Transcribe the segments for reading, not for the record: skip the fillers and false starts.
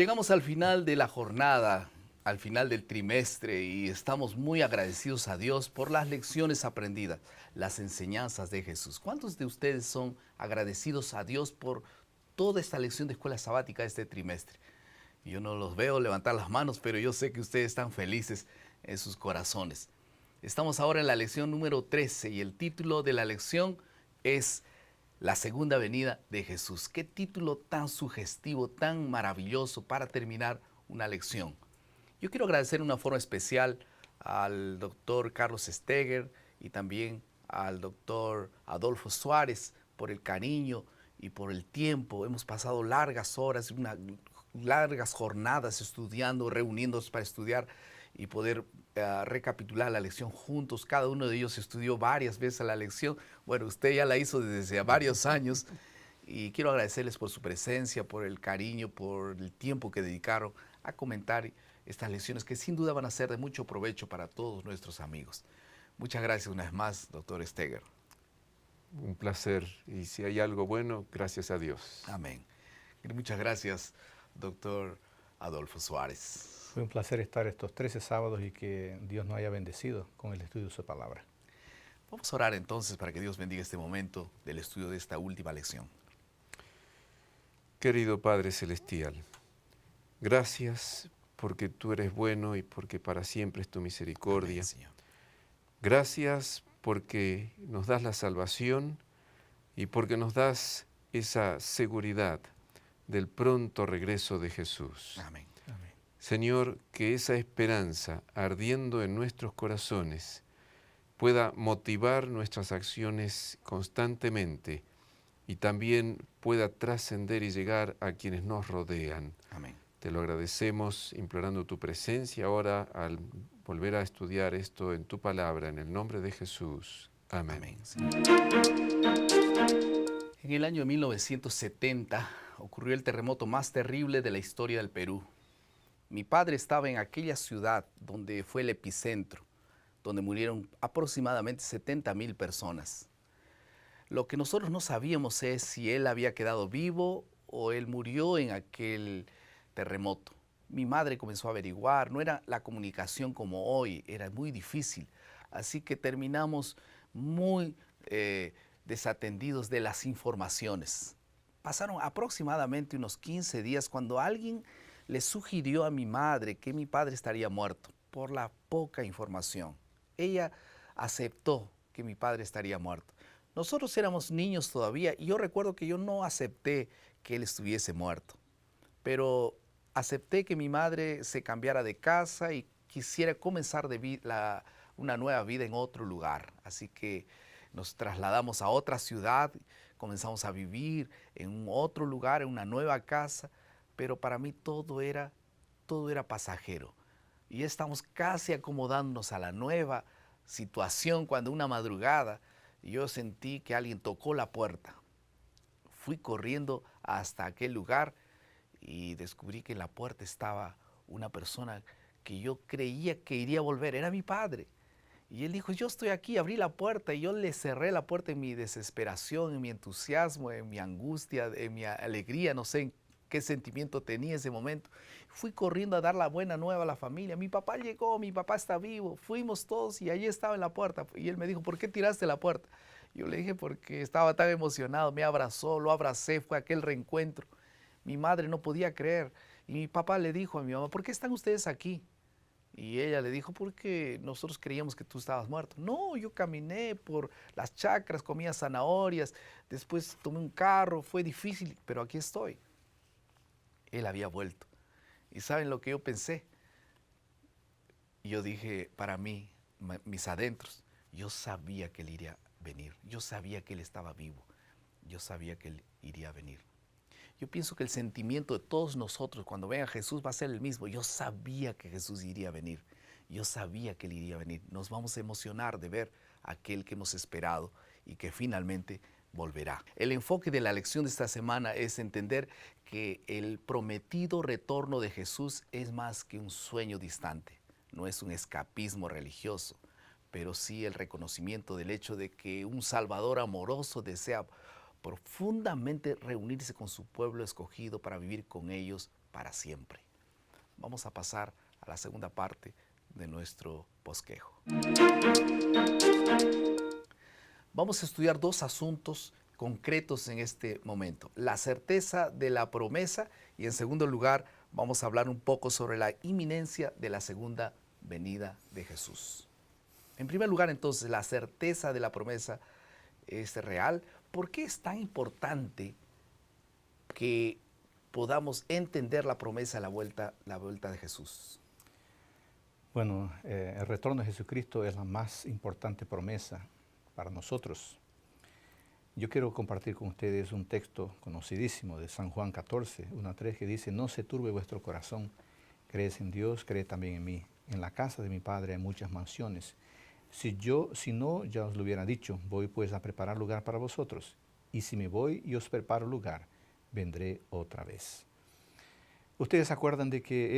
Llegamos al final de la jornada, al final del trimestre y estamos muy agradecidos a Dios por las lecciones aprendidas, las enseñanzas de Jesús. ¿Cuántos de ustedes son agradecidos a Dios por toda esta lección de escuela sabática de este trimestre? Yo no los veo levantar las manos, pero yo sé que ustedes están felices en sus corazones. Estamos ahora en la lección número 13 y el título de la lección es La segunda venida de Jesús. Qué título tan sugestivo, tan maravilloso para terminar una lección. Yo quiero agradecer de una forma especial al doctor Carlos Steger y también al doctor Adolfo Suárez por el cariño y por el tiempo. Hemos pasado largas horas, largas jornadas estudiando, reuniéndonos para estudiar y poder recapitular la lección juntos. Cada uno de ellos estudió varias veces la lección. Bueno, usted ya la hizo desde varios años y quiero agradecerles por su presencia, por el cariño, por el tiempo que dedicaron a comentar estas lecciones que sin duda van a ser de mucho provecho para todos nuestros amigos. Muchas gracias una vez más, doctor Steger. Un placer. Y si hay algo bueno, gracias a Dios. Amén. Muchas gracias, doctor Adolfo Suárez. Fue un placer estar estos 13 sábados y que Dios nos haya bendecido con el estudio de su palabra. Vamos a orar entonces para que Dios bendiga este momento del estudio de esta última lección. Querido Padre Celestial, gracias porque tú eres bueno y porque para siempre es tu misericordia. Amén, Señor. Gracias porque nos das la salvación y porque nos das esa seguridad del pronto regreso de Jesús. Amén. Amén. Señor, que esa esperanza ardiendo en nuestros corazones pueda motivar nuestras acciones constantemente y también pueda trascender y llegar a quienes nos rodean. Amén. Te lo agradecemos implorando tu presencia ahora al volver a estudiar esto en tu palabra, en el nombre de Jesús. Amén. Amén. En el año 1970 ocurrió el terremoto más terrible de la historia del Perú. Mi padre estaba en aquella ciudad donde fue el epicentro, donde murieron aproximadamente 70,000 personas. Lo que nosotros no sabíamos es si él había quedado vivo o él murió en aquel terremoto. Mi madre comenzó a averiguar, no era la comunicación como hoy, era muy difícil. Así que terminamos muy desatendidos de las informaciones. Pasaron aproximadamente unos 15 días cuando alguien le sugirió a mi madre que mi padre estaría muerto por la poca información. Ella aceptó que mi padre estaría muerto. Nosotros éramos niños todavía y yo recuerdo que yo no acepté que él estuviese muerto, pero acepté que mi madre se cambiara de casa y quisiera comenzar una nueva vida en otro lugar. Así que nos trasladamos a otra ciudad, comenzamos a vivir en un otro lugar, en una nueva casa, pero para mí todo era pasajero. Y ya estamos casi acomodándonos a la nueva situación cuando una madrugada yo sentí que alguien tocó la puerta. Fui corriendo hasta aquel lugar y descubrí que en la puerta estaba una persona que yo creía que iría a volver, era mi padre. Y él dijo, yo estoy aquí, abrí la puerta y yo le cerré la puerta en mi desesperación, en mi entusiasmo, en mi angustia, en mi alegría, no sé qué sentimiento tenía ese momento. Fui corriendo a dar la buena nueva a la familia. Mi papá llegó, mi papá está vivo. Fuimos todos y allí estaba en la puerta. Y él me dijo, ¿por qué tiraste la puerta? Yo le dije, porque estaba tan emocionado. Me abrazó, lo abracé, fue aquel reencuentro. Mi madre no podía creer. Y mi papá le dijo a mi mamá, ¿por qué están ustedes aquí? Y ella le dijo, porque nosotros creíamos que tú estabas muerto. No, yo caminé por las chacras, comía zanahorias, después tomé un carro, fue difícil, pero aquí estoy. Él había vuelto. ¿Y saben lo que yo pensé? Yo dije, para mí, mis adentros, yo sabía que él iría a venir. Yo sabía que él estaba vivo. Yo sabía que él iría a venir. Yo pienso que el sentimiento de todos nosotros cuando venga Jesús va a ser el mismo. Yo sabía que Jesús iría a venir. Yo sabía que él iría a venir. Nos vamos a emocionar de ver a aquel que hemos esperado y que finalmente volverá. El enfoque de la lección de esta semana es entender que el prometido retorno de Jesús es más que un sueño distante. No es un escapismo religioso, pero sí el reconocimiento del hecho de que un Salvador amoroso desea profundamente reunirse con su pueblo escogido para vivir con ellos para siempre. Vamos a pasar a la segunda parte de nuestro bosquejo. Vamos a estudiar dos asuntos concretos en este momento. La certeza de la promesa y, en segundo lugar, vamos a hablar un poco sobre la inminencia de la segunda venida de Jesús. En primer lugar, entonces, la certeza de la promesa es real. ¿Por qué es tan importante que podamos entender la promesa de la vuelta de Jesús? Bueno, el retorno de Jesucristo es la más importante promesa para nosotros. Yo quiero compartir con ustedes un texto conocidísimo de San Juan 14, 1-3, que dice: no se turbe vuestro corazón, creed en Dios, creed también en mí. En la casa de mi Padre hay muchas mansiones. Si no, ya os lo hubiera dicho. Voy pues a preparar lugar para vosotros. Y si me voy y os preparo lugar, vendré otra vez. Ustedes se acuerdan de que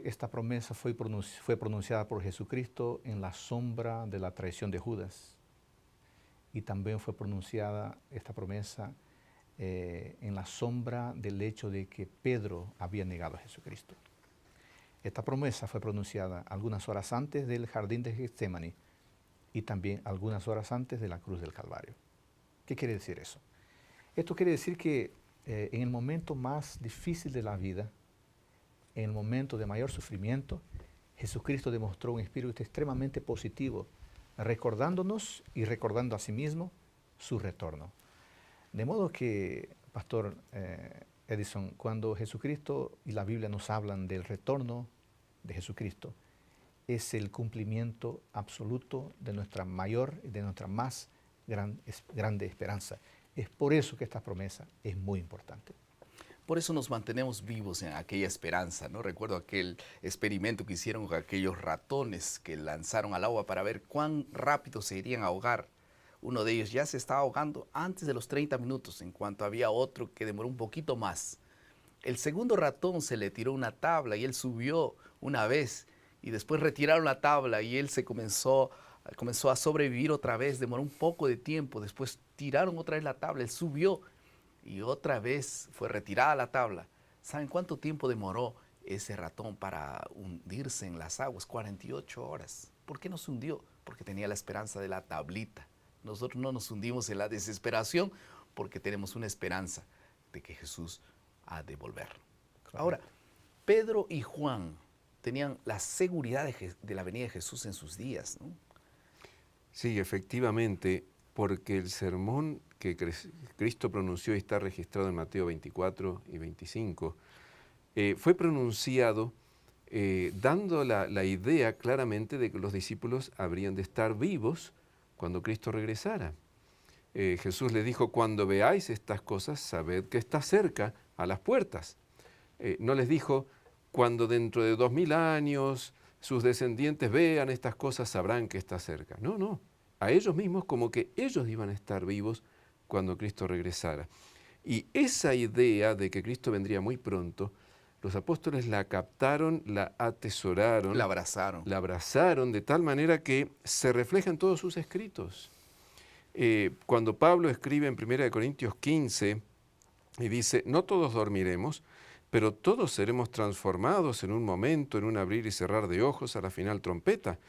esta promesa fue pronunciada por Jesucristo en la sombra de la traición de Judas. Y también fue pronunciada esta promesa en la sombra del hecho de que Pedro había negado a Jesucristo. Esta promesa fue pronunciada algunas horas antes del jardín de Getsemaní y también algunas horas antes de la cruz del Calvario. ¿Qué quiere decir eso? Esto quiere decir que en el momento más difícil de la vida, en el momento de mayor sufrimiento, Jesucristo demostró un espíritu extremadamente positivo, recordándonos y recordando a sí mismo su retorno. De modo que, Pastor Edison, cuando Jesucristo y la Biblia nos hablan del retorno de Jesucristo, es el cumplimiento absoluto de nuestra mayor y de nuestra más grande esperanza. Es por eso que esta promesa es muy importante. Por eso nos mantenemos vivos en aquella esperanza, ¿no? Recuerdo aquel experimento que hicieron con aquellos ratones que lanzaron al agua para ver cuán rápido se irían a ahogar. Uno de ellos ya se estaba ahogando antes de los 30 minutos, en cuanto había otro que demoró un poquito más. El segundo ratón se le tiró una tabla y él subió una vez, y después retiraron la tabla y él comenzó a sobrevivir otra vez. Demoró un poco de tiempo, después tiraron otra vez la tabla, él subió y otra vez fue retirada la tabla. ¿Saben cuánto tiempo demoró ese ratón para hundirse en las aguas? 48 horas. ¿Por qué no se hundió? Porque tenía la esperanza de la tablita. Nosotros no nos hundimos en la desesperación porque tenemos una esperanza de que Jesús ha de volver. Ahora, Pedro y Juan tenían la seguridad de la venida de Jesús en sus días, ¿no? Sí, efectivamente, porque el sermón que Cristo pronunció y está registrado en Mateo 24 y 25, fue pronunciado dando la idea claramente de que los discípulos habrían de estar vivos cuando Cristo regresara. Jesús les dijo: cuando veáis estas cosas, sabed que está cerca, a las puertas. No les dijo: cuando dentro de 2000 años sus descendientes vean estas cosas, sabrán que está cerca. No, no. A ellos mismos, como que ellos iban a estar vivos cuando Cristo regresara. Y esa idea de que Cristo vendría muy pronto, los apóstoles la captaron, la atesoraron, La abrazaron. la abrazaron de tal manera que se refleja en todos sus escritos. Cuando Pablo escribe en 1 Corintios 15 y dice: no todos dormiremos, pero todos seremos transformados en un momento, en un abrir y cerrar de ojos, a la final trompeta.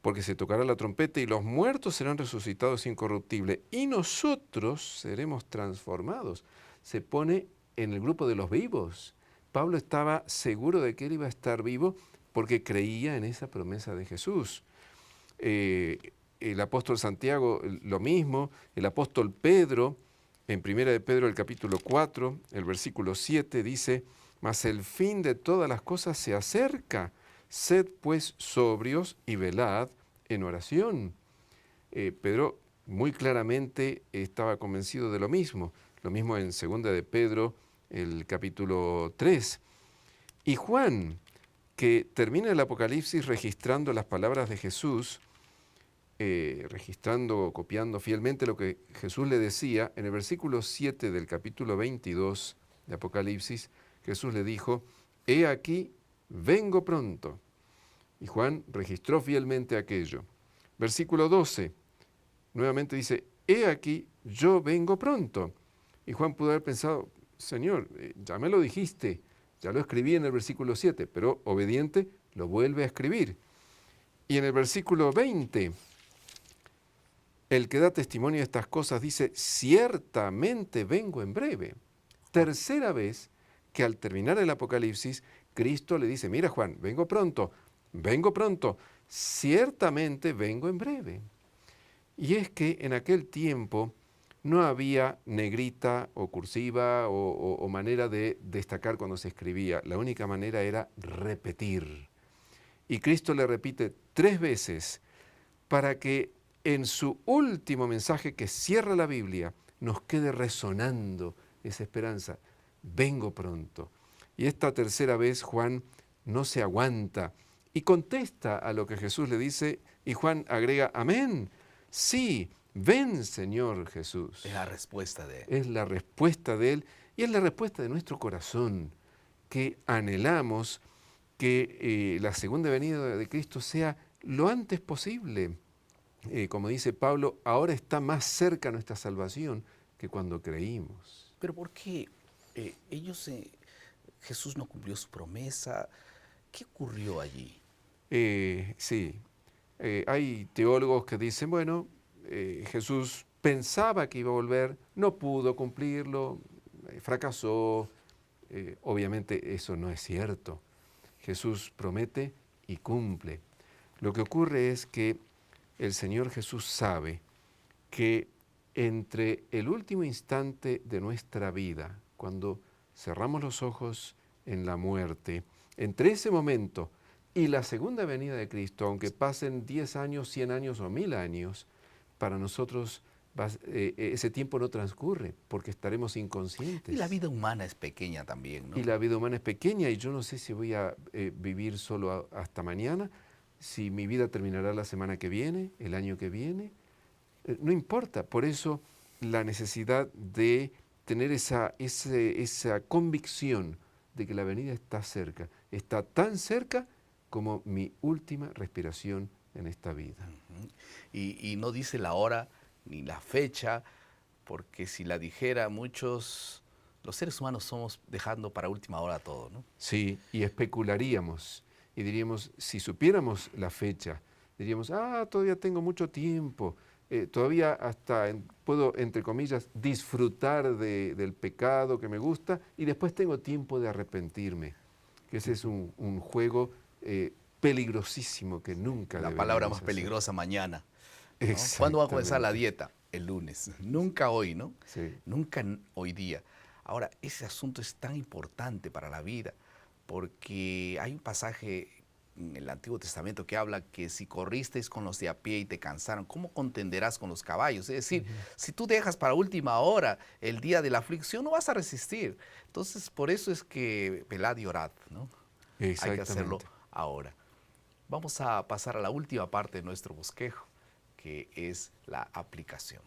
Porque se tocará la trompeta y los muertos serán resucitados incorruptibles y nosotros seremos transformados. Se pone en el grupo de los vivos. Pablo estaba seguro de que él iba a estar vivo porque creía en esa promesa de Jesús. El apóstol Santiago lo mismo, el apóstol Pedro, en 1 de Pedro el capítulo 4, el versículo 7 dice: mas el fin de todas las cosas se acerca. Sed pues sobrios y velad en oración. Pedro muy claramente estaba convencido de lo mismo en 2 de Pedro, el capítulo 3. Y Juan, que termina el Apocalipsis registrando las palabras de Jesús, copiando fielmente lo que Jesús le decía, en el versículo 7 del capítulo 22 de Apocalipsis, Jesús le dijo: he aquí, vengo pronto. Y Juan registró fielmente aquello. Versículo 12, nuevamente dice: he aquí, yo vengo pronto. Y Juan pudo haber pensado: Señor, ya me lo dijiste, Ya lo escribí en el versículo 7, pero obediente lo vuelve a escribir. Y en el versículo 20, el que da testimonio de estas cosas dice, ciertamente vengo en breve. Tercera vez que al terminar el Apocalipsis, Cristo le dice, mira Juan, vengo pronto, ciertamente vengo en breve. Y es que en aquel tiempo no había negrita o cursiva o manera de destacar cuando se escribía. La única manera era repetir. Y Cristo le repite 3 veces para que en su último mensaje que cierra la Biblia nos quede resonando esa esperanza. Vengo pronto. Y esta tercera vez Juan no se aguanta y contesta a lo que Jesús le dice y Juan agrega, amén, sí, ven Señor Jesús. Es la respuesta de él. Es la respuesta de él y es la respuesta de nuestro corazón, que anhelamos que la segunda venida de Cristo sea lo antes posible. Como dice Pablo, ahora está más cerca nuestra salvación que cuando creímos. Pero ¿por qué Jesús no cumplió su promesa? ¿Qué ocurrió allí? Sí, hay teólogos que dicen, bueno, Jesús pensaba que iba a volver, no pudo cumplirlo, fracasó. Obviamente eso no es cierto. Jesús promete y cumple. Lo que ocurre es que el Señor Jesús sabe que entre el último instante de nuestra vida, cuando cerramos los ojos en la muerte, entre ese momento y la segunda venida de Cristo, aunque pasen 10 años, 100 años o 1000 años, para nosotros ese tiempo no transcurre porque estaremos inconscientes. Y la vida humana es pequeña también, ¿no? Y la vida humana es pequeña y yo no sé si voy a vivir solo hasta mañana, si mi vida terminará la semana que viene, el año que viene. No importa, por eso la necesidad de tener esa convicción de que la venida está cerca, está tan cerca como mi última respiración en esta vida. Y no dice la hora ni la fecha, porque si la dijera los seres humanos somos dejando para última hora todo, ¿no? Sí, y especularíamos y diríamos, si supiéramos la fecha, diríamos, todavía tengo mucho tiempo, todavía hasta puedo, entre comillas, disfrutar del pecado que me gusta y después tengo tiempo de arrepentirme. Que ese es un juego peligrosísimo que nunca La deberíamos palabra más hacer. peligrosa, mañana, ¿no? Exactamente. ¿Cuándo va a comenzar la dieta? El lunes. Nunca hoy, ¿no? Sí. Nunca hoy día. Ahora, ese asunto es tan importante para la vida, porque hay un pasaje en el Antiguo Testamento que habla que si corristeis con los de a pie y te cansaron, ¿cómo contenderás con los caballos? Es decir, si tú dejas para última hora el día de la aflicción, no vas a resistir. Entonces, por eso es que velad y orad, ¿no? Hay que hacerlo ahora. Vamos a pasar a la última parte de nuestro bosquejo, que es la aplicación.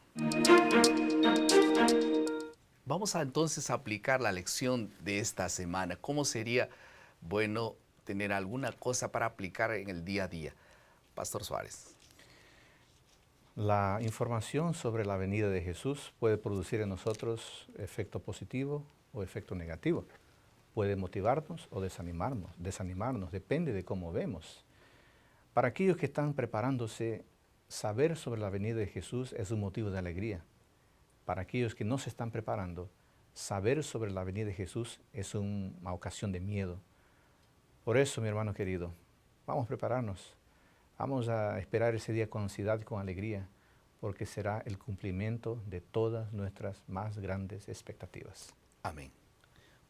Vamos a entonces aplicar la lección de esta semana. ¿Cómo sería bueno tener alguna cosa para aplicar en el día a día? Pastor Suárez. La información sobre la venida de Jesús puede producir en nosotros efecto positivo o efecto negativo. Puede motivarnos o desanimarnos, depende de cómo vemos. Para aquellos que están preparándose, saber sobre la venida de Jesús es un motivo de alegría. Para aquellos que no se están preparando, saber sobre la venida de Jesús es una ocasión de miedo. Por eso, mi hermano querido, vamos a prepararnos. Vamos a esperar ese día con ansiedad y con alegría, porque será el cumplimiento de todas nuestras más grandes expectativas. Amén.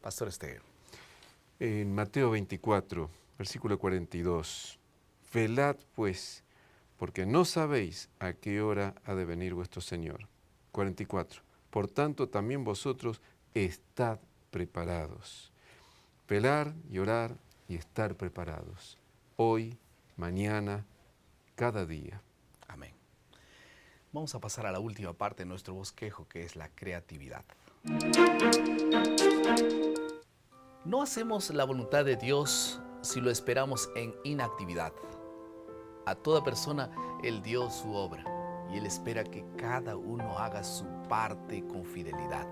Pastor Esther. En Mateo 24, versículo 42, velad pues, porque no sabéis a qué hora ha de venir vuestro Señor. 44. Por tanto, también vosotros estad preparados. Velar y orar y estar preparados. Hoy, mañana, cada día. Amén. Vamos a pasar a la última parte de nuestro bosquejo, que es la creatividad. No hacemos la voluntad de Dios si lo esperamos en inactividad. A toda persona Él dio su obra y Él espera que cada uno haga su parte con fidelidad.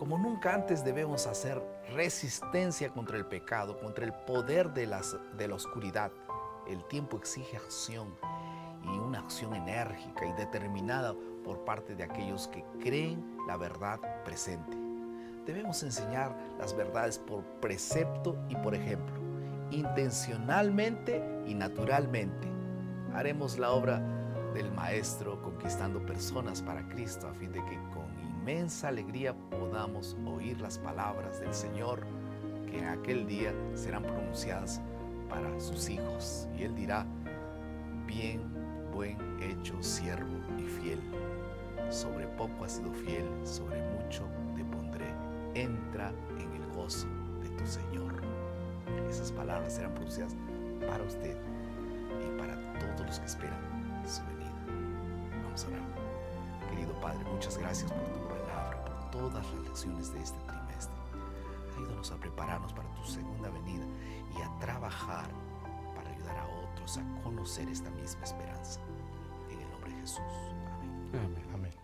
Como nunca antes debemos hacer resistencia contra el pecado, contra el poder de la oscuridad. El tiempo exige acción, y una acción enérgica y determinada por parte de aquellos que creen la verdad presente. Debemos enseñar las verdades por precepto y por ejemplo, intencionalmente y naturalmente. Haremos la obra del Maestro conquistando personas para Cristo, a fin de que con inmensa alegría podamos oír las palabras del Señor, que en aquel día serán pronunciadas para sus hijos. Y Él dirá: bien, buen hecho, siervo y fiel. Sobre poco has sido fiel, sobre mucho te pondré. Entra en el gozo de tu Señor. Esas palabras serán pronunciadas para usted y para todos los que esperan su venida. Vamos a orar. Querido Padre, muchas gracias por tu palabra, por todas las lecciones de este trimestre. Ayúdanos a prepararnos para tu segunda venida y a trabajar para ayudar a otros a conocer esta misma esperanza. En el nombre de Jesús. Amén. Amén. Amén.